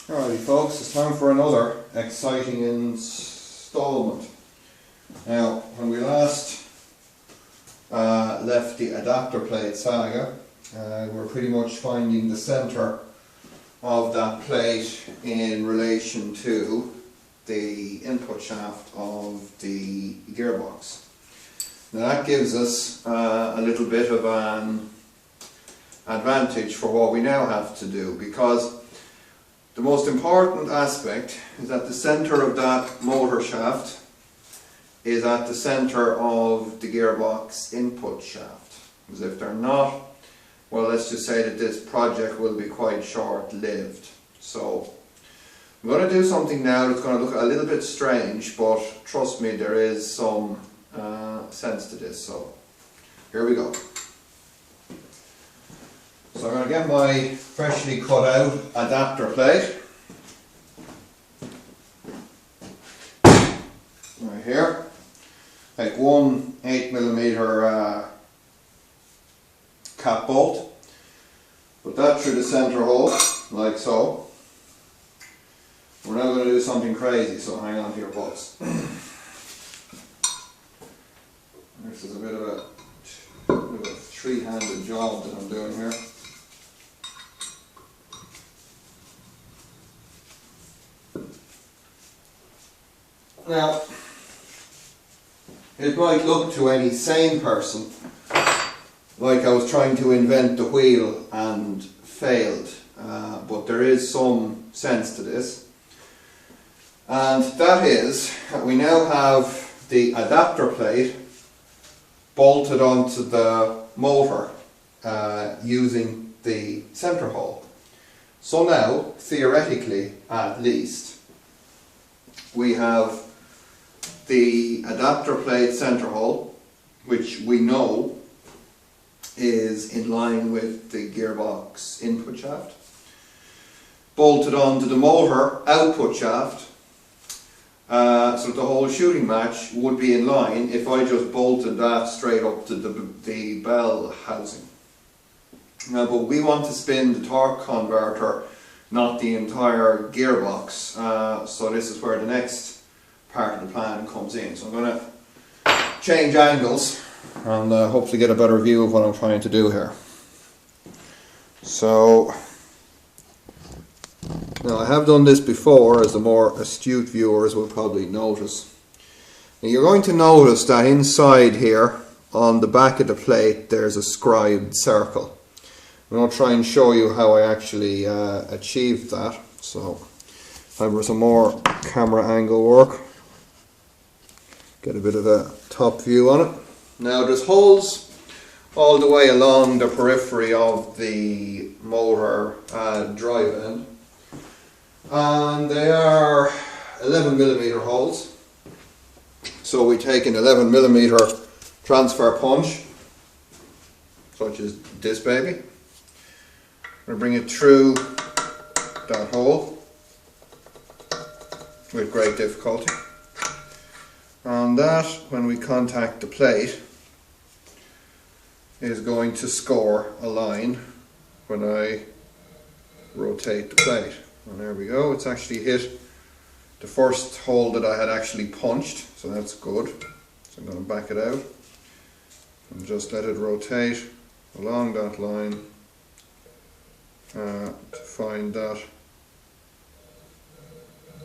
Alrighty folks, it's time for another exciting installment. Now, when we last left the adapter plate saga, we're pretty much finding the centre of that plate in relation to the input shaft of the gearbox. Now that gives us a little bit of an advantage for what we now have to do, because the most important aspect is that the centre of that motor shaft is at the centre of the gearbox input shaft. Because if they're not, well, let's just say that this project will be quite short-lived. So I'm going to do something now that's going to look a little bit strange, but trust me, there is some sense to this. So here we go. So I'm going to get my freshly cut out adapter plate right here. Take one 8mm cap bolt, put that through the centre hole like so. We're now going to do something crazy, so hang on to your butts. This is a bit of a three-handed job that I'm doing here. Now, it might look to any sane person like I was trying to invent the wheel and failed, but there is some sense to this, and that is that we now have the adapter plate bolted onto the motor using the centre hole. So now, theoretically at least, we have the adapter plate centre hole, which we know is in line with the gearbox input shaft, bolted onto the motor output shaft, so the whole shooting match would be in line if I just bolted that straight up to the bell housing. Now, but we want to spin the torque converter, not the entire gearbox, so this is where the next part of the plan comes in. So I'm going to change angles and hopefully get a better view of what I'm trying to do here. So now, I have done this before, as the more astute viewers will probably notice. Now, you're going to notice that inside here on the back of the plate there's a scribed circle. I'm going to try and show you how I actually achieved that. So for some more camera angle work, get a bit of a top view on it. Now, there's holes all the way along the periphery of the motor drive end, and they are 11mm holes. So we take an 11mm transfer punch, such as this baby. We'll bring it through that hole with great difficulty. And that, when we contact the plate, is going to score a line when I rotate the plate. And there we go, it's actually hit the first hole that I had actually punched, so that's good. So I'm going to back it out and just let it rotate along that line to find that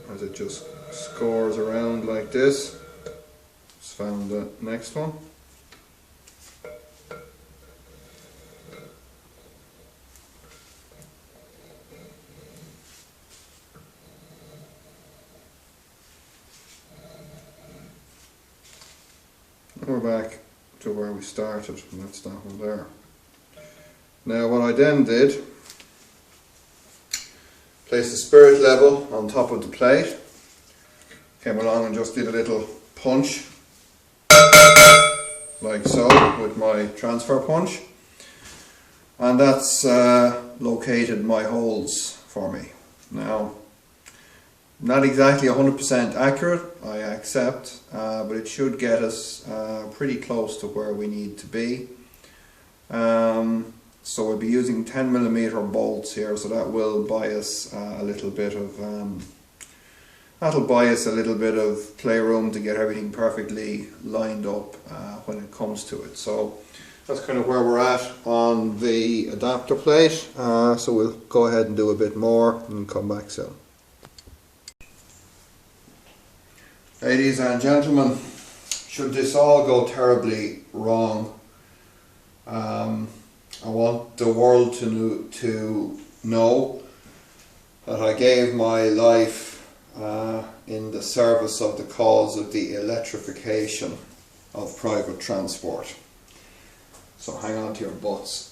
as it just scores around like this. Just found the next one. We're back to where we started, and that's that one there. Now, what I then did, placed the spirit level on top of the plate, came along and just did a little punch like so with my transfer punch, and that's located my holes for me. Now, not exactly 100% accurate, I accept, but it should get us pretty close to where we need to be. So we'll be using 10mm bolts here, so that will buy us a little bit of playroom to get everything perfectly lined up when it comes to it. So that's kind of where we're at on the adapter plate. So we'll go ahead and do a bit more and come back soon. Ladies and gentlemen, should this all go terribly wrong, I want the world to know that I gave my life in the service of the cause of the electrification of private transport. So hang on to your butts.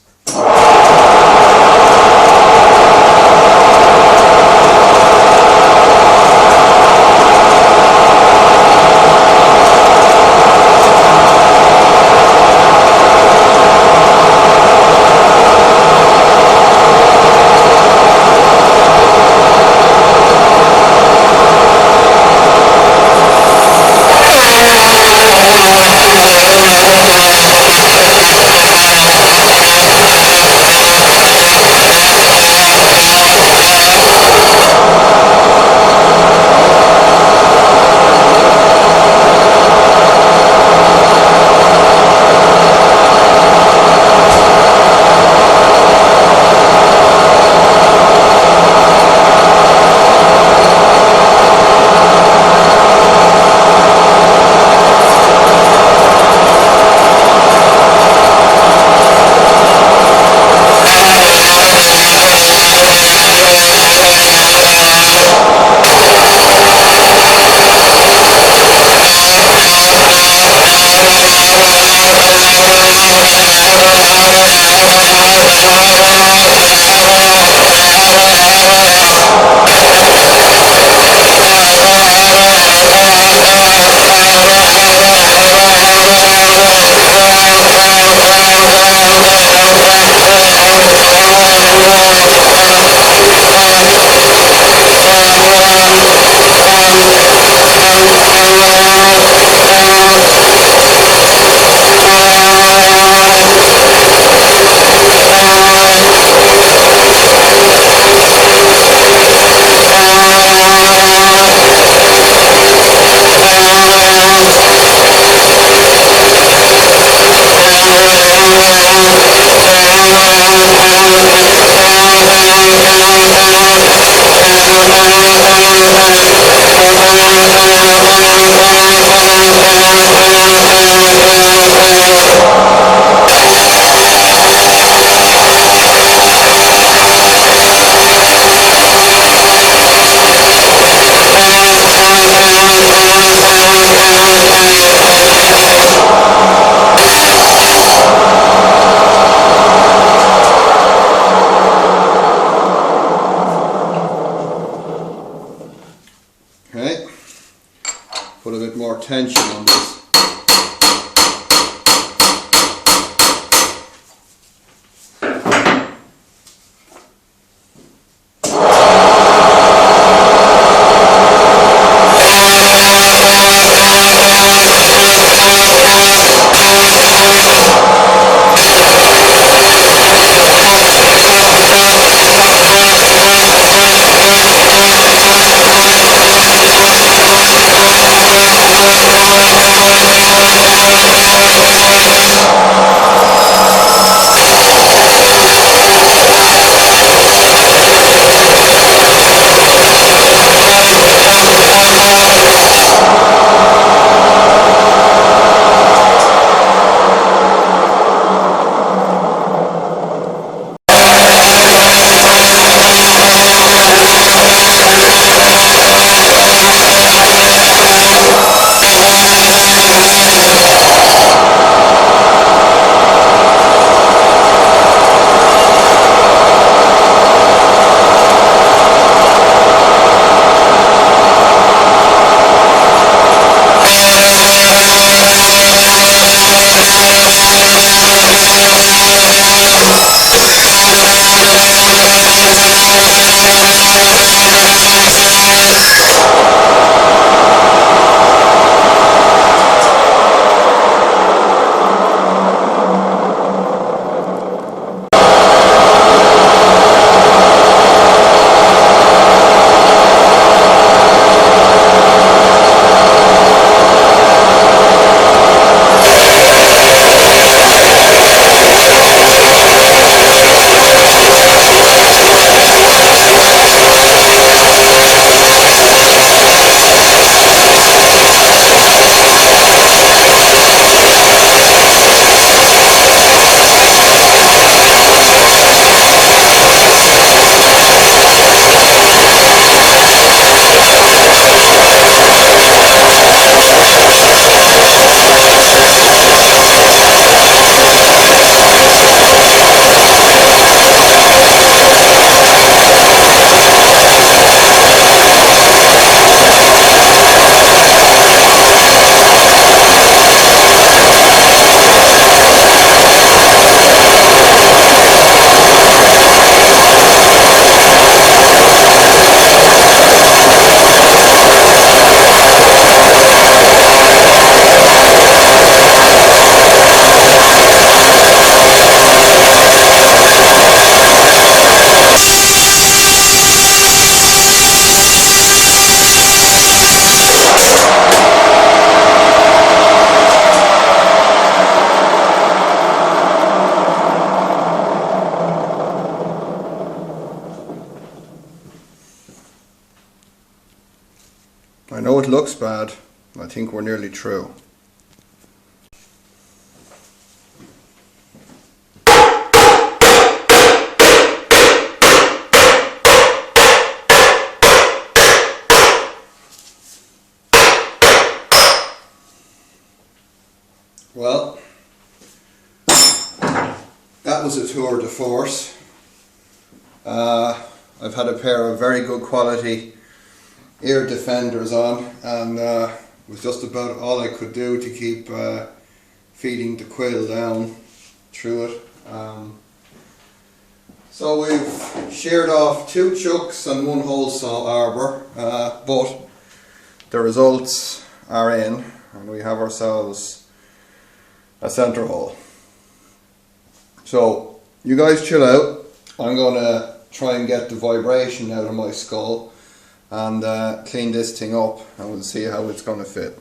Okay, put a bit more tension on this. I know it looks bad. I think we're nearly through. Well, that was a tour de force. I've had a pair of very good quality ear defenders on, and it was just about all I could do to keep feeding the quill down through it. So we've sheared off 2 chucks and 1 hole saw arbor, but the results are in, and we have ourselves a centre hole. So you guys chill out. I'm going to try and get the vibration out of my skull and clean this thing up, and we'll see how it's going to fit.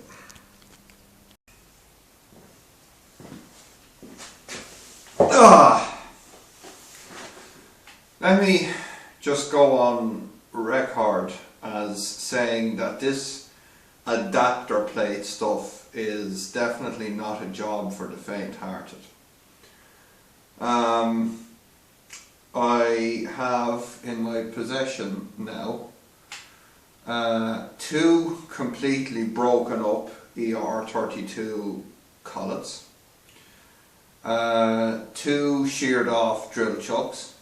Let me just go on record as saying that this adapter plate stuff is definitely not a job for the faint-hearted. I have in my possession now 2 completely broken up ER32 collets, 2 sheared off drill chucks,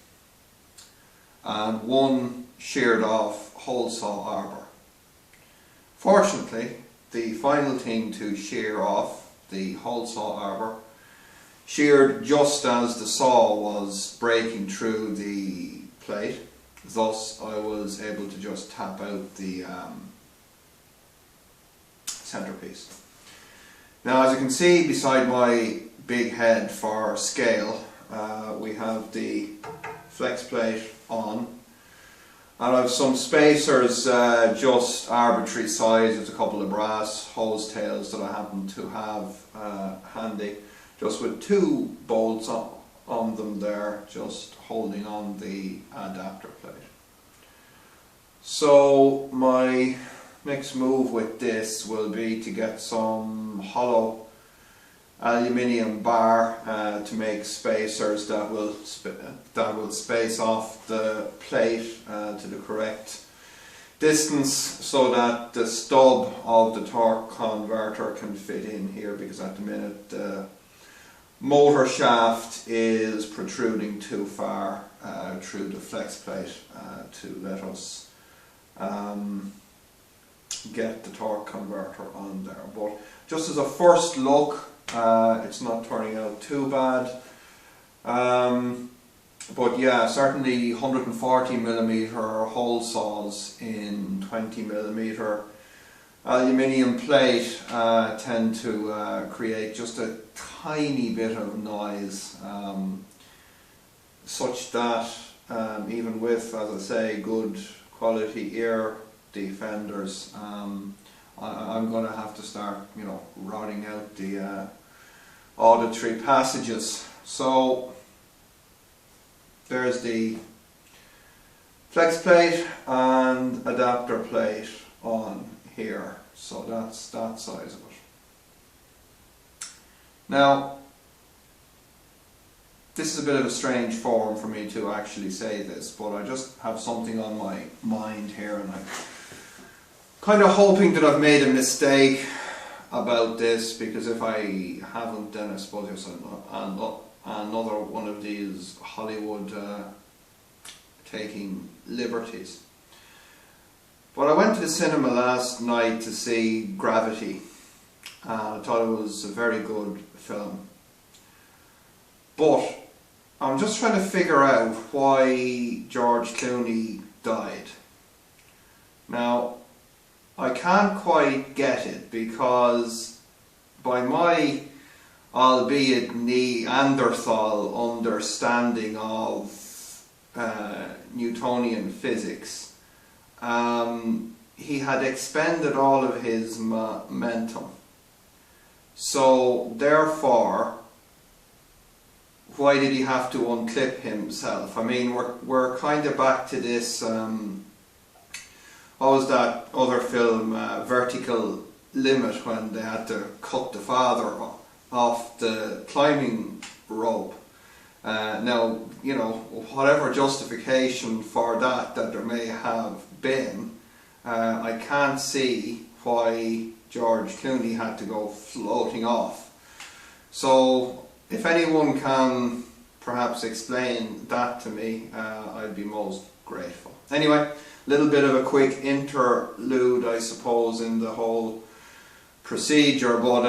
and 1 sheared off hole saw arbor. Fortunately, the final thing to shear off, the hole saw arbor, sheared just as the saw was breaking through the plate. Thus I was able to just tap out the centerpiece. Now, as you can see beside my big head for scale, we have the flex plate on, and I have some spacers, just arbitrary sizes, a couple of brass hose tails that I happen to have handy, just with 2 bolts on them there, just holding on the adapter plate. So my next move with this will be to get some hollow aluminium bar to make spacers that will space off the plate to the correct distance, so that the stub of the torque converter can fit in here, because at the minute the motor shaft is protruding too far through the flex plate to let us get the torque converter on there. But just as a first look, it's not turning out too bad. But yeah, certainly 140mm hole saws in 20mm aluminium plate tend to create just a tiny bit of noise, such that even with, as I say, good quality ear defenders, I'm going to have to start, routing out the auditory passages. So there's the flex plate and adapter plate on here, so that's that size of it. Now, this is a bit of a strange form for me to actually say this, but I just have something on my mind here, and I'm kind of hoping that I've made a mistake about this, because if I haven't, then I suppose it's another one of these Hollywood taking liberties. But I went to the cinema last night to see Gravity, and I thought it was a very good film. But I'm just trying to figure out why George Clooney died. Now, I can't quite get it, because by my albeit Neanderthal understanding of Newtonian physics, he had expended all of his momentum. So therefore, why did he have to unclip himself? I mean, we're kind of back to this what was that other film, Vertical Limit, when they had to cut the father off the climbing rope. Now, you know, whatever justification for that there may have been, I can't see why George Clooney had to go floating off. So if anyone can perhaps explain that to me, I'd be most grateful. Anyway, a little bit of a quick interlude, I suppose, in the whole procedure, but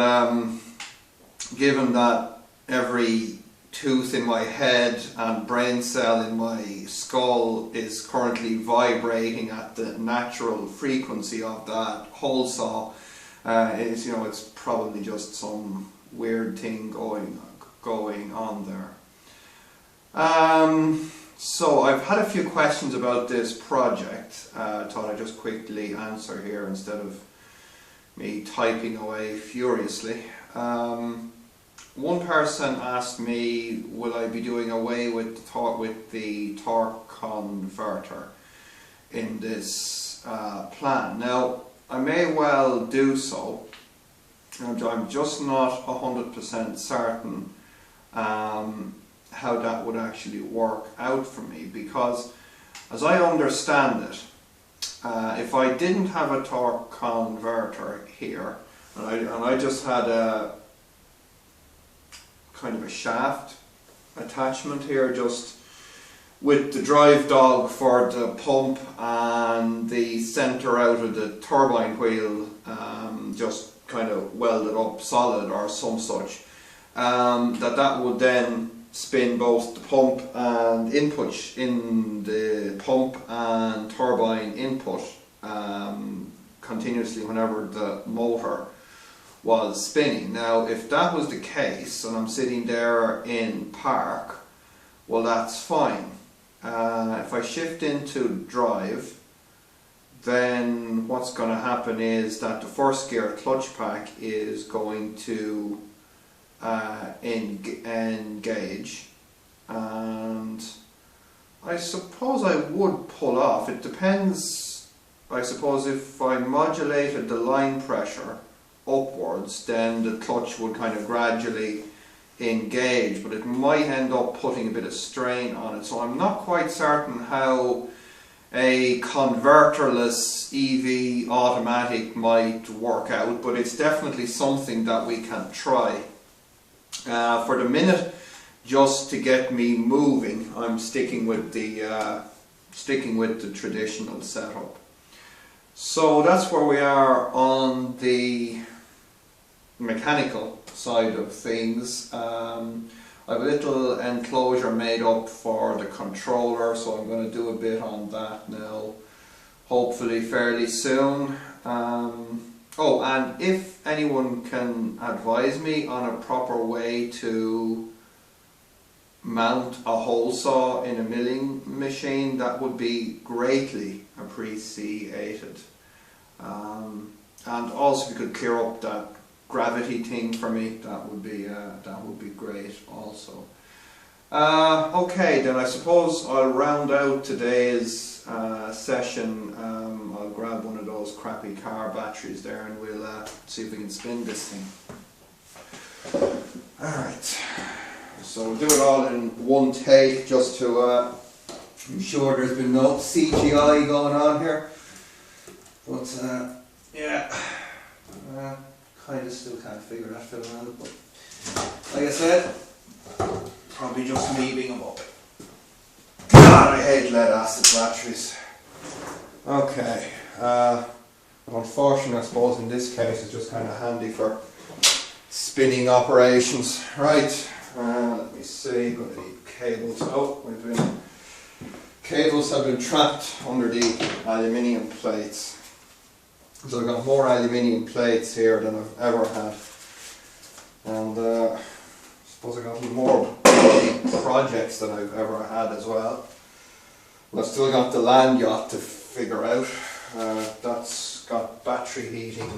given that every tooth in my head and brain cell in my skull is currently vibrating at the natural frequency of that hole saw, it's, you know, it's probably just some weird thing going on there. So I've had a few questions about this project. I thought I'd just quickly answer here instead of me typing away furiously. One person asked me, will I be doing away with the torque converter in this plan? Now, I may well do so. I'm just not 100% certain how that would actually work out for me, because as I understand it, if I didn't have a torque converter here, and I just had a kind of a shaft attachment here, just with the drive dog for the pump and the centre out of the turbine wheel just kind of welded up solid or some such, that would then spin both the pump and input in the pump and turbine input continuously whenever the motor was spinning. Now, if that was the case and I'm sitting there in park, well, that's fine. If I shift into drive, then what's going to happen is that the first gear clutch pack is going to engage, and I suppose I would pull off. It depends. I suppose if I modulated the line pressure upwards, then the clutch would kind of gradually engage, but it might end up putting a bit of strain on it. So I'm not quite certain how a converterless EV automatic might work out, but it's definitely something that we can try. For the minute, just to get me moving, I'm sticking with the traditional setup. So that's where we are on the mechanical side of things. I have a little enclosure made up for the controller, so I'm going to do a bit on that now, hopefully fairly soon. Oh, and if anyone can advise me on a proper way to mount a hole saw in a milling machine, that would be greatly appreciated. And also if you could clear up that gravity thing for me, that would be great also. Okay, then I suppose I'll round out today's session. I'll grab one of those crappy car batteries there and we'll see if we can spin this thing. Alright, so we'll do it all in one take just to ensure there's been no CGI going on here. But yeah, kind of still can't figure that film out, but like I said, probably just me being a muppet. God, I hate lead acid batteries. Okay, unfortunately I suppose in this case it's just kind of handy for spinning operations. Right, let me see, I'm going to need cables. Oh, cables have been trapped under the aluminium plates. So I've got more aluminium plates here than I've ever had, and I suppose I've got more projects than I've ever had as well. I've still got the land yacht to figure out. That's got battery heating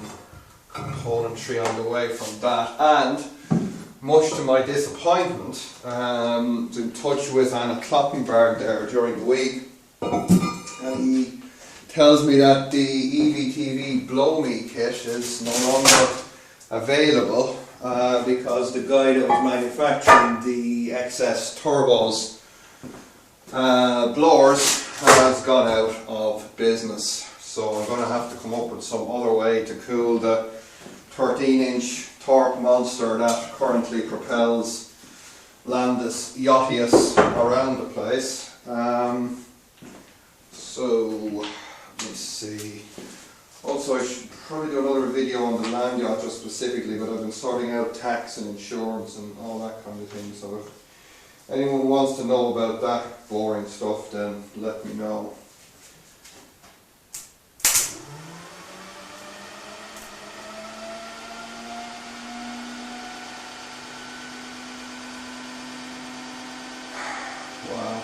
componentry on the way from that, and much to my disappointment, I was in touch with Anna Kloppenberg there during the week, and he tells me that the EVTV Blow Me kit is no longer available because the guy that was manufacturing the XS Turbos blowers has gone out of business. So I'm going to have to come up with some other way to cool the 13-inch torque monster that currently propels Landis Yachtius around the place. So let me see. Also, I should probably do another video on the land yacht just specifically, but I've been sorting out tax and insurance and all that kind of thing. So if anyone wants to know about that boring stuff, then let me know. Wow.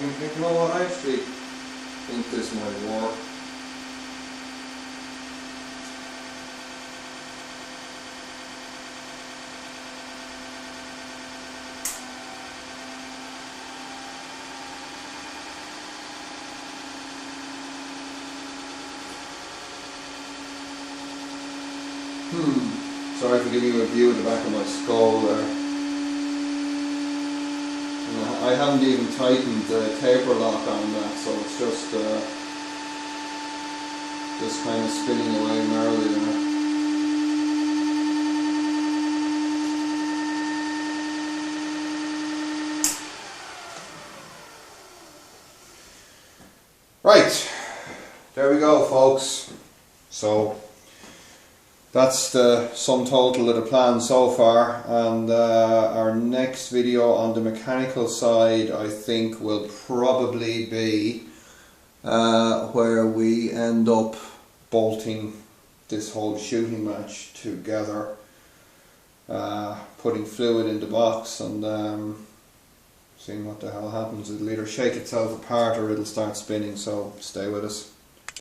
You know what, I actually think this might work. Sorry for giving you a view of the back of my skull there. I haven't even tightened the taper lock on that, so it's just kind of spinning away merrily there. Right, there we go, folks. So that's the sum total of the plan so far, and our next video on the mechanical side I think will probably be where we end up bolting this whole shooting match together, putting fluid in the box and seeing what the hell happens. It'll either shake itself apart or it'll start spinning, so stay with us.